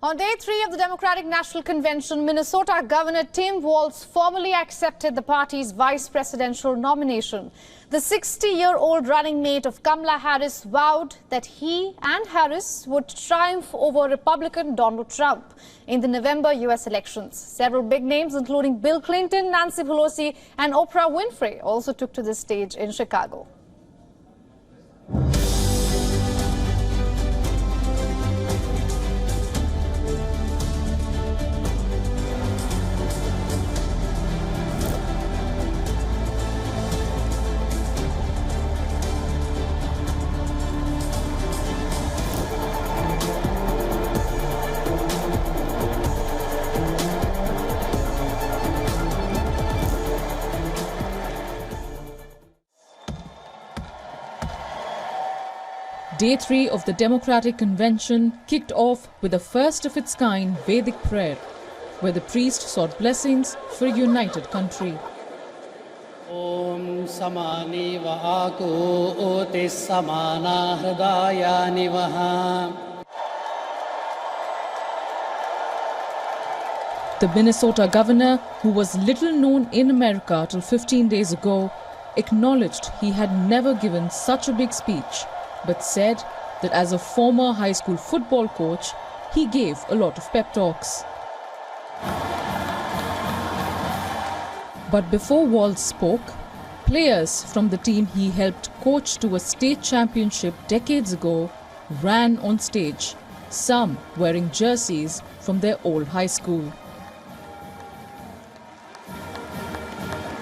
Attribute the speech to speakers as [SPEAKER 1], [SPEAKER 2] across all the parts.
[SPEAKER 1] On day 3 of the Democratic National Convention, Minnesota Governor Tim Walz formally accepted the party's vice presidential nomination. The 60-year-old running mate of Kamala Harris vowed that he and Harris would triumph over Republican Donald Trump in the November U.S. elections. Several big names, including Bill Clinton, Nancy Pelosi and Oprah Winfrey, also took to the stage in Chicago.
[SPEAKER 2] Day 3 of the Democratic Convention kicked off with a first-of-its-kind Vedic prayer, where the priest sought blessings for a united country.
[SPEAKER 3] Om samani va'aku otis samana hridaya nivaha.
[SPEAKER 2] The Minnesota governor, who was little known in America till 15 days ago, acknowledged he had never given such a big speech, but said that as a former high school football coach, he gave a lot of pep talks. But before Walz spoke, players from the team he helped coach to a state championship decades ago ran on stage, some wearing jerseys from their old high school.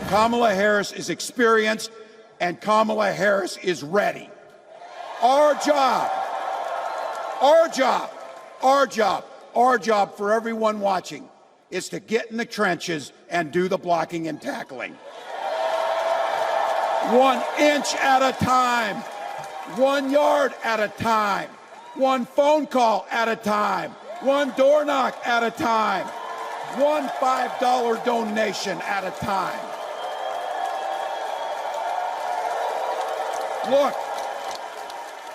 [SPEAKER 4] Kamala Harris is experienced and Kamala Harris is ready. Our job for everyone watching is to get in the trenches and do the blocking and tackling. 1 inch at a time, 1 yard at a time, 1 phone call at a time, 1 door knock at a time, 1 $5 donation at a time. Look,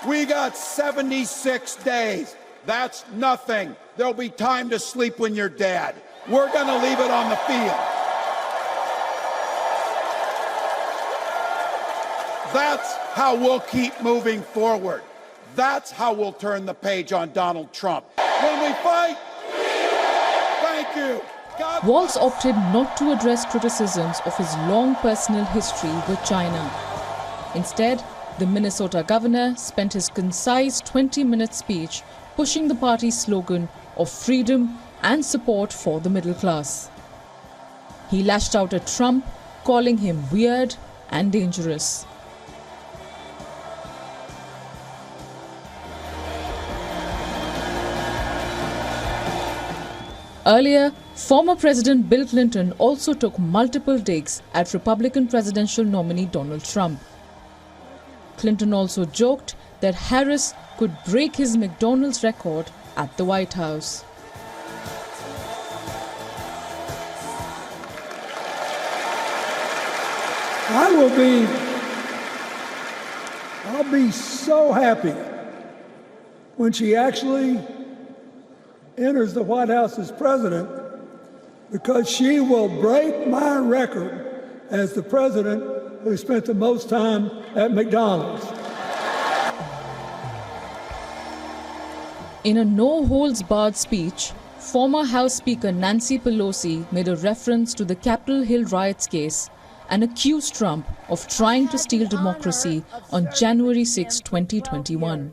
[SPEAKER 4] we got 76 days. That's nothing. There'll be time to sleep when you're dead. We're going to leave it on the field. That's how we'll keep moving forward. That's how we'll turn the page on Donald Trump. When we fight, thank you.
[SPEAKER 2] Walz opted not to address criticisms of his long personal history with China. Instead, the Minnesota governor spent his concise 20-minute speech pushing the party's slogan of freedom and support for the middle class. He lashed out at Trump, calling him weird and dangerous. Earlier, former President Bill Clinton also took multiple digs at Republican presidential nominee Donald Trump. Clinton also joked that Harris could break his McDonald's record at the White House.
[SPEAKER 5] I'll be so happy when she actually enters the White House as president, because she will break my record as the president who spent the most time at McDonald's.
[SPEAKER 2] In a no-holds-barred speech, former House Speaker Nancy Pelosi made a reference to the Capitol Hill riots case and accused Trump of trying to steal democracy on January 6, 2021.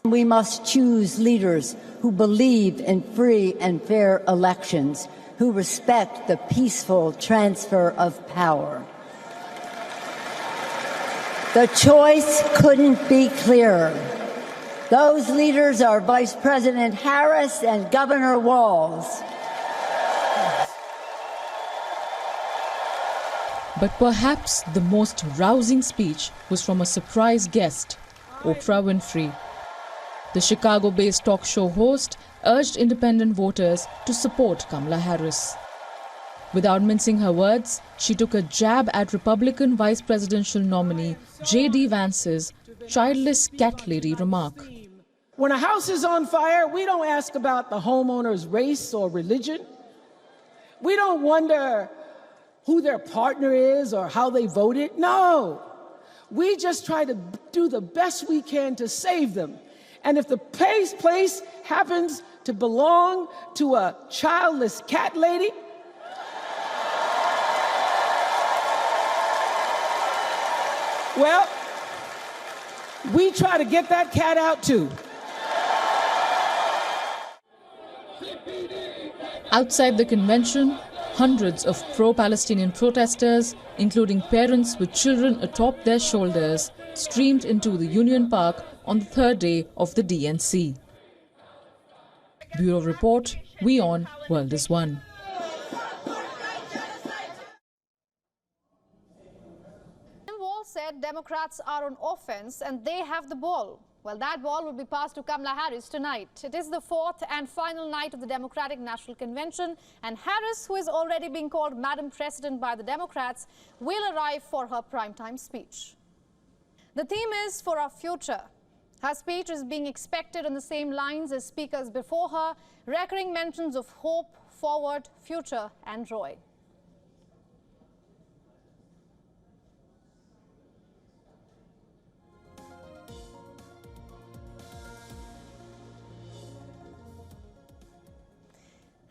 [SPEAKER 6] We must choose leaders who believe in free and fair elections, who respect the peaceful transfer of power. The choice couldn't be clearer. Those leaders are Vice President Harris and Governor Walz.
[SPEAKER 2] But perhaps the most rousing speech was from a surprise guest, Oprah Winfrey. The Chicago-based talk show host urged independent voters to support Kamala Harris. Without mincing her words, she took a jab at Republican vice presidential nominee J.D. Vance's childless cat lady remark.
[SPEAKER 7] When a house is on fire, we don't ask about the homeowner's race or religion. We don't wonder who their partner is or how they voted. No. We just try to do the best we can to save them. And if the place happens to belong to a childless cat lady, well, we try to get that cat out too.
[SPEAKER 2] Outside the convention, hundreds of pro-Palestinian protesters, including parents with children atop their shoulders, streamed into the Union Park on the third day of the DNC. Bureau Report, WION World is One.
[SPEAKER 1] Walz said Democrats are on offense and they have the ball. Well, that ball will be passed to Kamala Harris tonight. It is the fourth and final night of the Democratic National Convention, and Harris, who is already being called Madam President by the Democrats, will arrive for her primetime speech. The theme is For Our Future. Her speech is being expected on the same lines as speakers before her, recurring mentions of hope, forward, future, and joy.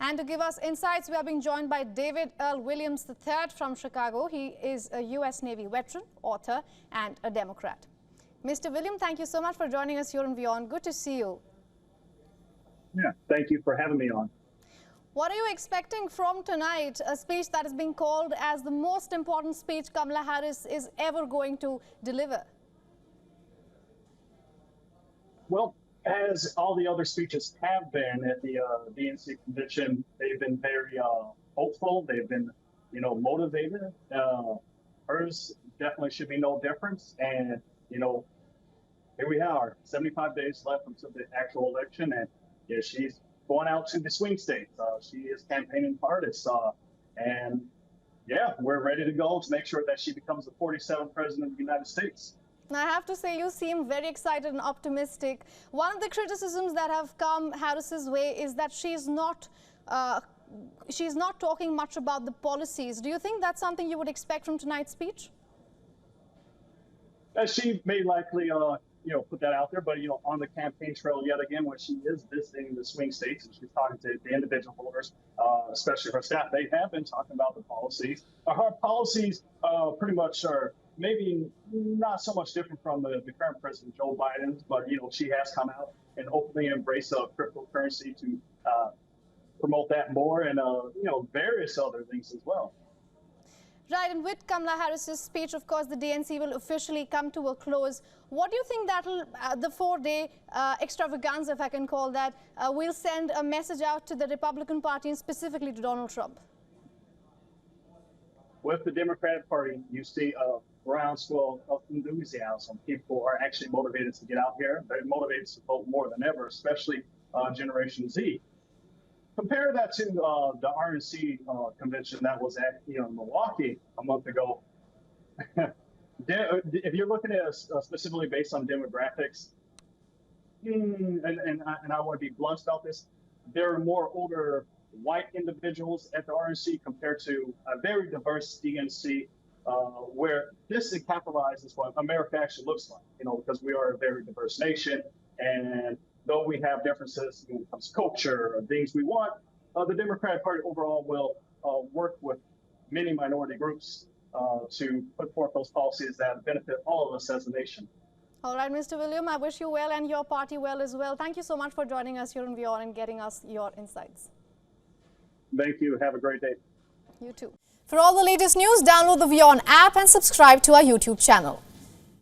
[SPEAKER 1] And to give us insights, we are being joined by David Earl Williams III from Chicago. He is a U.S. Navy veteran, author, and a Democrat. Mr. William, thank you so much for joining us here on WION. Good to see you.
[SPEAKER 8] Yeah, thank you for having me on.
[SPEAKER 1] What are you expecting from tonight, a speech that is being called as the most important speech Kamala Harris is ever going to deliver?
[SPEAKER 8] Well, as all the other speeches have been at the DNC convention, they've been very hopeful. They've been, motivated. Hers definitely should be no difference. And, here we are, 75 days left until the actual election. And yeah, she's going out to the swing states. She is campaigning hard. And yeah, we're ready to go to make sure that she becomes the 47th president of the United States.
[SPEAKER 1] I have to say, you seem very excited and optimistic. One of the criticisms that have come Harris's way is that she's not talking much about the policies. Do you think that's something you would expect from tonight's speech?
[SPEAKER 8] She may likely, put that out there, but on the campaign trail yet again, when she is visiting the swing states and she's talking to the individual voters, especially her staff, they have been talking about the policies. Her policies pretty much are maybe not so much different from the current president, Joe Biden, but, she has come out and openly embraced cryptocurrency to promote that more and, various other things as well.
[SPEAKER 1] Right, and with Kamala Harris's speech, of course, the DNC will officially come to a close. What do you think that'll, the four-day extravaganza, if I can call that, will send a message out to the Republican Party and specifically to Donald Trump?
[SPEAKER 8] With the Democratic Party, you see a groundswell of enthusiasm. People are actually motivated to get out here. They're motivated to vote more than ever, especially Generation Z. Compare that to the RNC convention that was at Milwaukee a month ago. If you're looking at it specifically based on demographics, and I want to be blunt about this, there are more older white individuals at the RNC compared to a very diverse DNC, where this capitalizes what America actually looks like, because we are a very diverse nation. And though we have differences when it comes to culture or things we want, the Democratic Party overall will work with many minority groups to put forth those policies that benefit all of us as a nation.
[SPEAKER 1] All right, Mr. William, I wish you well and your party well as well. Thank you so much for joining us here on WION and getting us your insights.
[SPEAKER 8] Thank you. Have a great day.
[SPEAKER 1] You too. For all the latest news, download the WION app and subscribe to our YouTube channel.